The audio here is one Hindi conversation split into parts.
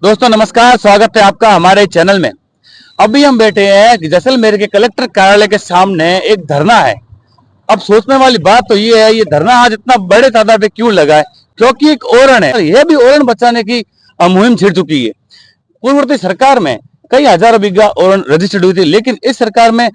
दोस्तों नमस्कार, स्वागत है आपका हमारे चैनल में। अभी हम बैठे हैं कि जैसलमेर के कलेक्टर कार्यालय के सामने एक धरना है। अब सोचने वाली बात तो ये है, ये धरना आज इतना बड़े तादाद में क्यों लगा है? क्योंकि एक ओरण है, यह भी ओरण बचाने की मुहिम छिड़ चुकी है। पूर्ववर्ती सरकार में कई हजारों बीघा ओरण रजिस्टर्ड हुई थी, लेकिन इस सरकार में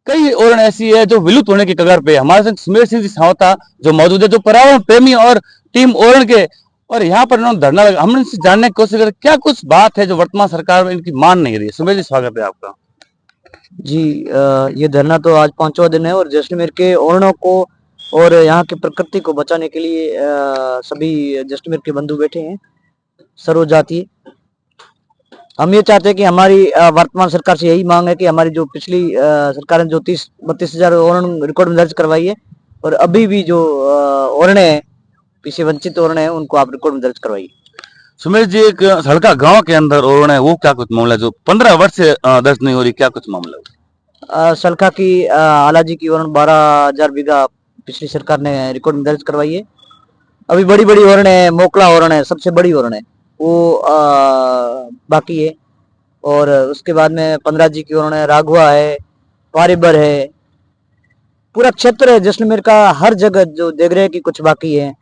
कई ओरण ऐसी है जो विलुप्त होने की कगार पे है। हमारे साथ सुमेर सिंह जी सावता जो मौजूद है, जो पर्यावरण प्रेमी और टीम ओरण के, और यहाँ पर इन्होंने धरना लगा। हमने इनसे जानने की कोशिश करी क्या कुछ बात है जो वर्तमान सरकार में इनकी मान नहीं रही है। सुमेर जी, स्वागत है आपका। जी, ये धरना तो आज 5वां दिन है और जैसलमेर के ओरणों को और यहाँ की प्रकृति को बचाने के लिए सभी जैसलमेर के बंधु बैठे हैं सर्वजातीय। हम ये चाहते हैं कि हमारी वर्तमान सरकार से यही मांग है कि हमारी जो पिछली सरकार ने जो 30-32 हजार ओरण रिकॉर्ड में दर्ज करवाई है, और अभी भी जो ओरण है, पीछे वंचित ओरण है, उनको आप रिकॉर्ड में दर्ज करवाइए। सुमेर जी, एक सड़का गांव के अंदर ओरण है, वो क्या कुछ मामला है जो 15 वर्ष से दर्ज नहीं हो रही? क्या कुछ मामला है? सलखा की आलाजी की ओरण 12,000 बीघा पिछली सरकार ने रिकॉर्ड में दर्ज करवाई है। अभी बड़ी बड़ी ओरण है, मोकला ओरण है, सबसे बड़ी ओरण है, वो बाकी है। और उसके बाद में 15 जी की ओरण है, राघवा है, पारिबर है, पूरा क्षेत्र है जैसलमेर का हर जगह जो देख रहे हैं कि कुछ बाकी है।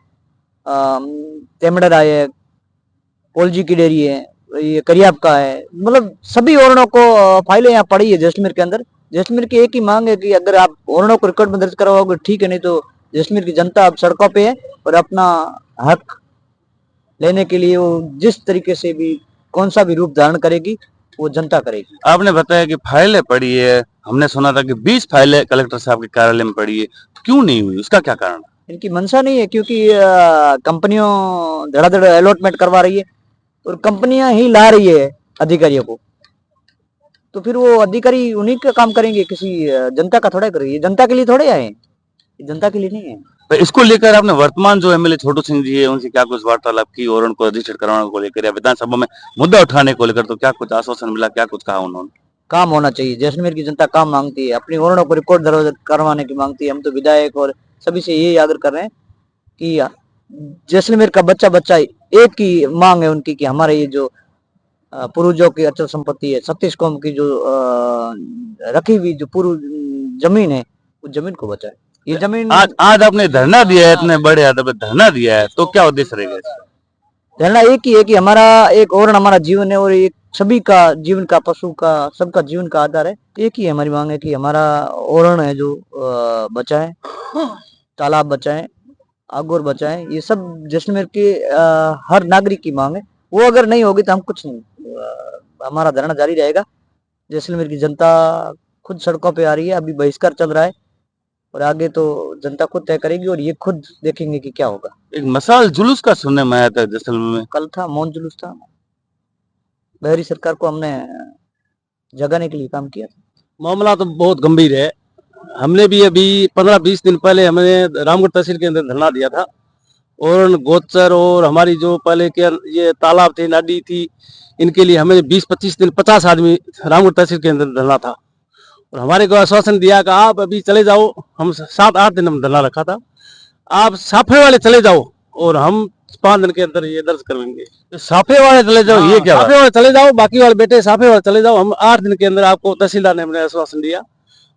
तेमड़ा है, पोलजी की डेयरी है, ये करियाब का है, मतलब सभी ओरणों को फाइलें यहाँ पड़ी है जैसलमेर के अंदर। जैसलमेर की एक ही मांग है कि अगर आप ओरणों को रिकॉर्ड में दर्ज करवाओगे ठीक है, नहीं तो जैसलमेर की जनता अब सड़कों पे है और अपना हक लेने के लिए वो जिस तरीके से भी कौन सा भी रूप धारण करेगी वो जनता करेगी। आपने बताया कि फाइलें पड़ी है, हमने सुना था कि 20 फाइलें कलेक्टर साहब के कार्यालय में पड़ी है, क्यों नहीं हुई? उसका क्या कारण है? इनकी मंशा नहीं है, क्योंकि कंपनियों धड़ाधड़ अलॉटमेंट करवा रही है और कंपनियां ही ला रही है अधिकारियों को, तो फिर वो अधिकारी उन्हीं का काम करेंगे, किसी जनता का थोड़ा करेंगे। जनता के लिए थोड़े आए, जनता के लिए नहीं है। तो इसको लेकर आपने वर्तमान जो एमएलए छोटू सिंह जी है उनसे क्या कुछ वार्तालाप की और उनको रजिस्टर्ड करवाने को लेकर या विधानसभा में मुद्दा उठाने को लेकर? तो क्या कुछ आश्वासन मिला, क्या कुछ कहा उन्होंने? काम होना चाहिए, जैसलमेर की जनता काम मांगती है, अपनी ओरणों को रिकॉर्ड दर्ज करवाने की मांगती है। हम तो विधायक और सभी से यही आग्रह कर रहे हैं कि जैसलमेर का बच्चा बच्चा एक ही मांग है उनकी कि हमारे ये जो पूर्वजों की अचल संपत्ति है, 36 कौम की जो रखी हुई जो पूर्व जमीन है, उस जमीन को बचाए। ये जमीन आज आपने धरना दिया है, इतने बड़े आदर पे धरना दिया है, तो क्या उद्देश्य रहेगा? धरना एक ही है कि हमारा एक ओरण हमारा जीवन है और एक सभी का जीवन का, पशु का, सबका जीवन का आधार है। एक ही हमारी मांग है कि हमारा ओरण है जो बचाए, तालाब बचाए, आगोर बचाए। ये सब जैसलमेर के हर नागरिक की मांग है। वो अगर नहीं होगी तो हम कुछ नहीं, हमारा धरना जारी रहेगा। जैसलमेर की जनता खुद सड़कों पे आ रही है, अभी बहिष्कार चल रहा है और आगे तो जनता खुद तय करेगी और ये खुद देखेंगे कि क्या होगा। एक मसाल जुलूस का सुनने में आया था जैसलमेर में, कल था, मौन जुलूस था। बहरी सरकार को हमने जगाने के लिए काम किया था। मामला तो बहुत गंभीर है। हमने भी अभी 15-20 दिन पहले हमने रामगढ़ तहसील के अंदर धरना दिया था और गोचर और हमारी जो पहले के ये तालाब थे, नाडी थी, इनके लिए हमें 20-25 दिन 50 आदमी रामगढ़ तहसील के अंदर धरना था और हमारे को आश्वासन दिया कि आप अभी चले जाओ। हम 7-8 दिन हम धरना रखा था, आप साफे वाले चले जाओ और हम 5 दिन के अंदर ये दर्ज करवाएंगे। साफे वाले चले जाओ, ये क्या? साफे वाले चले जाओ, बाकी वाले बेटे साफे वाले चले जाओ। हम 8 दिन के अंदर आपको तहसीलदार ने हमने आश्वासन दिया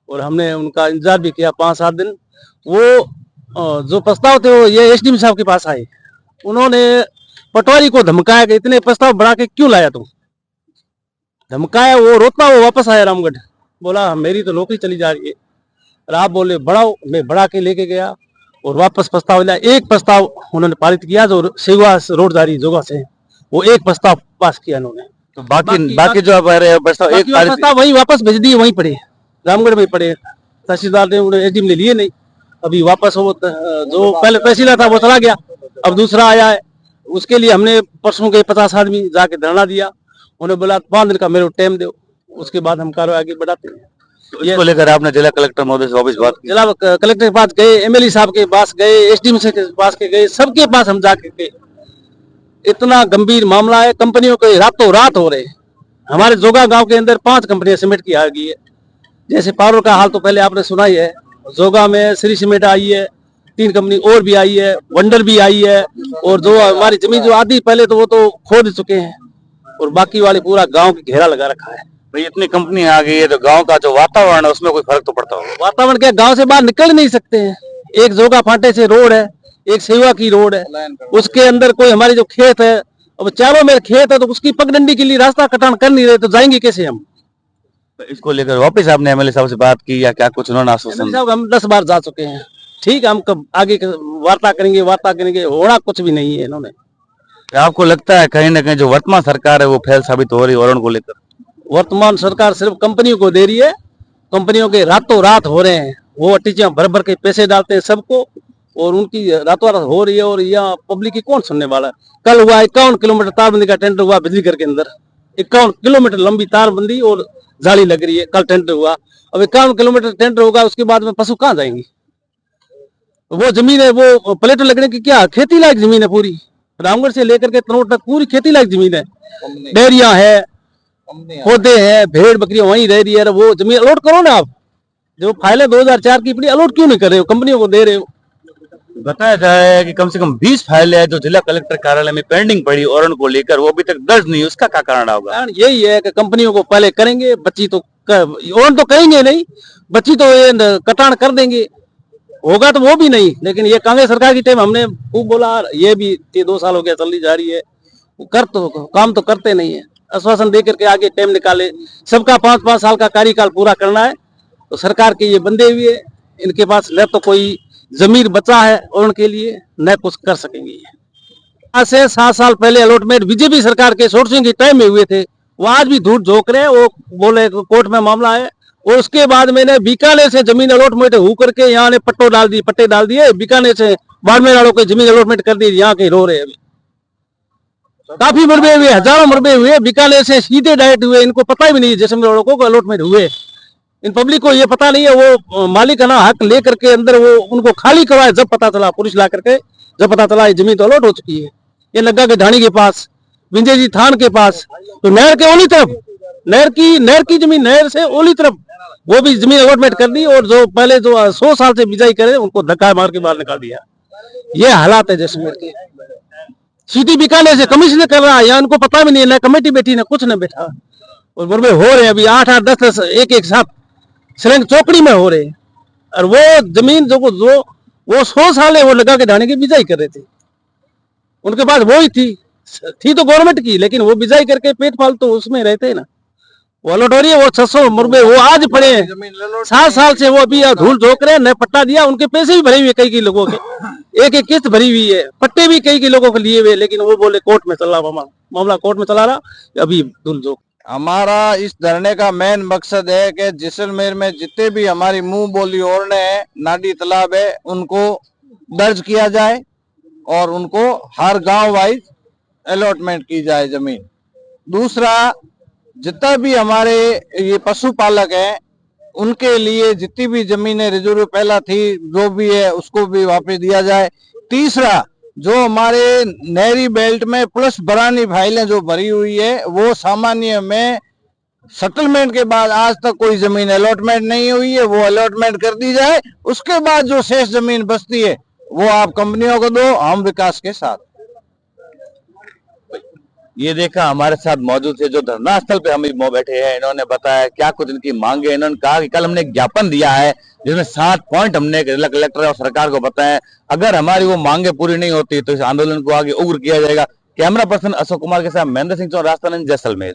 और हमने उनका इंतजार भी किया 5-7 दिन। वो जो प्रस्ताव थे वो ये एसडीएम साहब के पास आए, उन्होंने पटवारी को धमकाया कि इतने प्रस्ताव बढ़ा के क्यों लाया तुम, धमकाया। वो रोता हुआ वापस आया रामगढ़, बोला मेरी तो नौकरी चली जा रही है और आप बोले बढ़ाओ। मैं बढ़ा के लेके गया और वापस प्रस्ताव लाया। एक प्रस्ताव उन्होंने पारित किया जो सेवा रोड जारी जोगा से, वो एक प्रस्ताव पास किया उन्होंने। तो बाकी जो आप प्रस्ताव एक प्रस्ताव वही वापस भेज दिए, वहीं पड़े रामगढ़ में पड़े। तहसीलदार ने एसडीएम ने लिए नहीं, अभी वापस वो जो पहले तहसीलदार था वो चला गया, अब दूसरा आया है। उसके लिए हमने परसों के 50 आदमी जाके धरना दिया। उन्होंने बोला 5 दिन का मेरे को टाइम दो, उसके बाद हम कार्रवाई आगे बढ़ाते हैं। तो इसको लेकर आपने जिला कलेक्टर महोदय से वापस बात की? जिला कलेक्टर के पास गए, एमएलए साहब के पास गए, एसडीएम के पास के गए, सबके पास हम जाके गए। इतना गंभीर मामला है, कंपनियों के रातों रात हो रहे। हमारे जोगा गांव के अंदर 5 कंपनियां सीमेंट की आ गई है। जैसे पारोल का हाल तो पहले आपने सुना ही है, जोगा में श्री सीमेंट आई है, 3 कंपनी और भी आई है, वंडर भी आई है। और जो हमारी जमीन जो आधी पहले तो वो तो खोद चुके हैं, और बाकी वाले पूरा गांव की घेरा लगा रखा है। भाई इतनी कंपनी आ गई है तो गांव का जो वातावरण है उसमें कोई फर्क तो पड़ता होगा। वातावरण क्या, गांव से बाहर निकल नहीं सकते हैं। एक जोगा फाटे से रोड है, एक सेवा की रोड है, उसके अंदर कोई हमारे जो खेत है, अब चारों में खेत है तो उसकी पगडंडी के लिए रास्ता कटान कर नहीं रहे, तो जाएंगे कैसे हम। तो इसको लेकर वापस आपने एमएलए साहब से बात की या क्या कुछ उन्होंने आश्वासन दिया? साहब हम 10 बार जा चुके हैं। ठीक है, हम कब आगे वार्ता करेंगे, होना कुछ भी नहीं है इन्होंने। क्या आपको लगता है कहीं ना कहीं जो वर्तमान सरकार है वो फेल साबित हो रही है औरण को लेकर? वर्तमान सरकार सिर्फ कंपनियों को दे रही है, कंपनियों के रातों रात हो रहे हैं, वो अटीचियां भर भर के पैसे डालते हैं सबको, और उनकी रातों रात हो रही है। और यहाँ पब्लिक की कौन सुनने वाला है। कल हुआ 51 किलोमीटर तारबंदी का टेंडर हुआ बिजली घर के अंदर, 51 किलोमीटर लंबी तारबंदी और जाली लग रही है, कल टेंडर हुआ। अब 51 किलोमीटर टेंडर होगा, उसके बाद में पशु कहाँ जाएंगे। वो जमीन है, वो प्लेट लगने की क्या खेती लायक जमीन है पूरी, रामगढ़ से लेकर के तनोट तक पूरी खेती लायक जमीन है। डेयरिया है, पौधे हैं, भेड़ बकरियां वहीं रह रही है। वो जमीन अलॉट करो ना आप, जो फाइलें 2004 की पड़ी अलॉट क्यों नहीं कर रहे हो, कंपनियों को दे रहे हो। बताया जाए कि कम से कम 20 फाइलें है जो जिला कलेक्टर कार्यालय में पेंडिंग पड़ी औरण को लेकर, वो अभी तक दर्ज नहीं, उसका क्या कारण होगा? कारण यही है कि कंपनियों को पहले करेंगे, बच्ची तो औरण तो करेंगे नहीं, बच्ची तो ये कटान कर देंगे, होगा तो वो भी नहीं। लेकिन ये कांग्रेस सरकार की टाइम हमने खूब बोला, ये भी 2 साल हो गया चली जा रही है, वो काम तो करते नहीं है। आश्वासन दे करके आगे टाइम निकाले, सबका 5-5 साल का कार्यकाल पूरा करना है, तो सरकार के ये बंदे हुए, इनके पास न तो कोई जमीर बचा है और उनके लिए न कुछ कर सकेंगे। आज से 7 साल पहले अलॉटमेंट बीजेपी सरकार के सोर्सिंग के टाइम में हुए थे, वो आज भी धूट झोंक रहे हैं। वो बोले कोर्ट में मामला है, और उसके बाद मैंने बीकानेर से जमीन अलॉटमेंट हो करके यहाँ ने पट्टे डाल दिए, बीकानेर से बाड़मेर वालों को जमीन अलॉटमेंट कर दी, यहाँ के रो रहे हैं। काफी मरबे हुए, हजारों मरबे हुए, बीकानेर से सीधे डायरेक्ट हुए, इनको पता भी नहीं है जैसलमेर वालों को अलॉटमेंट हुए। इन पब्लिक को ये पता नहीं है, वो मालिकाना हक लेकर के अंदर वो उनको खाली करवाए, जब पता चला, पुलिस ला करके जब पता चला ये जमीन तो अलॉट हो चुकी है। ये नग्गा के ढाणी के पास, विंजय जी थान के पास, तो नहर के ओली तरफ, नहर की जमीन, नहर से ओली तरफ वो भी जमीन अलॉटमेंट कर दी, और जो पहले जो 100 साल से बिजाई करे उनको धक्का मार के बाहर निकाल दिया। ये हालात है जैसलमेर के। सीधी बीकानेर से कमिश्नर कर रहा है, यहाँ उनको पता भी नहीं है, ना कमेटी बैठी ना कुछ न बैठा, और मरबे हो रहे हैं अभी 8-8, 10-10 एक साथ सिलेंग चौकड़ी में हो रहे हैं। और वो जमीन जो वो 100 साल है, वो लगा के ढाणी की बिजाई कर रहे थे, उनके पास वो ही थी तो गवर्नमेंट की, लेकिन वो बिजाई करके पेट पाल तो उसमें रहते हैं ना। वो अलॉट हो रही है, वो 600 मुरबे वो आज पड़े हैं, 7 साल से वो अभी धूल झोंक रहे हैं, न पट्टा दिया, उनके पैसे भी भरे हुए कई लोगों के, एक किस्त भरी हुई है, पट्टे भी कई लोगों को लिए हुए, लेकिन वो बोले कोर्ट में चल रहा मामला कोर्ट में चला रहा, अभी धूल झोंक। हमारा इस धरने का मेन मकसद है कि जैसलमेर में जितने भी हमारी मुंह बोली ओरने हैं, नाडी तालाब है, उनको दर्ज किया जाए और उनको हर गांव वाइज अलॉटमेंट की जाए जमीन। दूसरा, जितना भी हमारे ये पशुपालक हैं उनके लिए जितनी भी जमीनें रिजर्व पहला थी जो भी है उसको भी वापस दिया जाए। तीसरा, जो हमारे नहरी बेल्ट में प्लस बरानी फाइलें जो भरी हुई है, वो सामान्य में सेटलमेंट के बाद आज तक कोई जमीन अलॉटमेंट नहीं हुई है, वो अलॉटमेंट कर दी जाए। उसके बाद जो शेष जमीन बचती है वो आप कंपनियों को दो, हम विकास के साथ। ये देखा हमारे साथ मौजूद थे जो धरना स्थल पे हम बैठे हैं, इन्होंने बताया क्या कुछ इनकी मांगे। इन्होंने कहा कि कल हमने एक ज्ञापन दिया है जिसमें 7 पॉइंट हमने जिला कलेक्टर और सरकार को बताया, अगर हमारी वो मांगे पूरी नहीं होती तो इस आंदोलन को आगे उग्र किया जाएगा। कैमरा पर्सन अशोक कुमार के साथ महेंद्र सिंह चौहान, राजस्थान, जैसलमेर।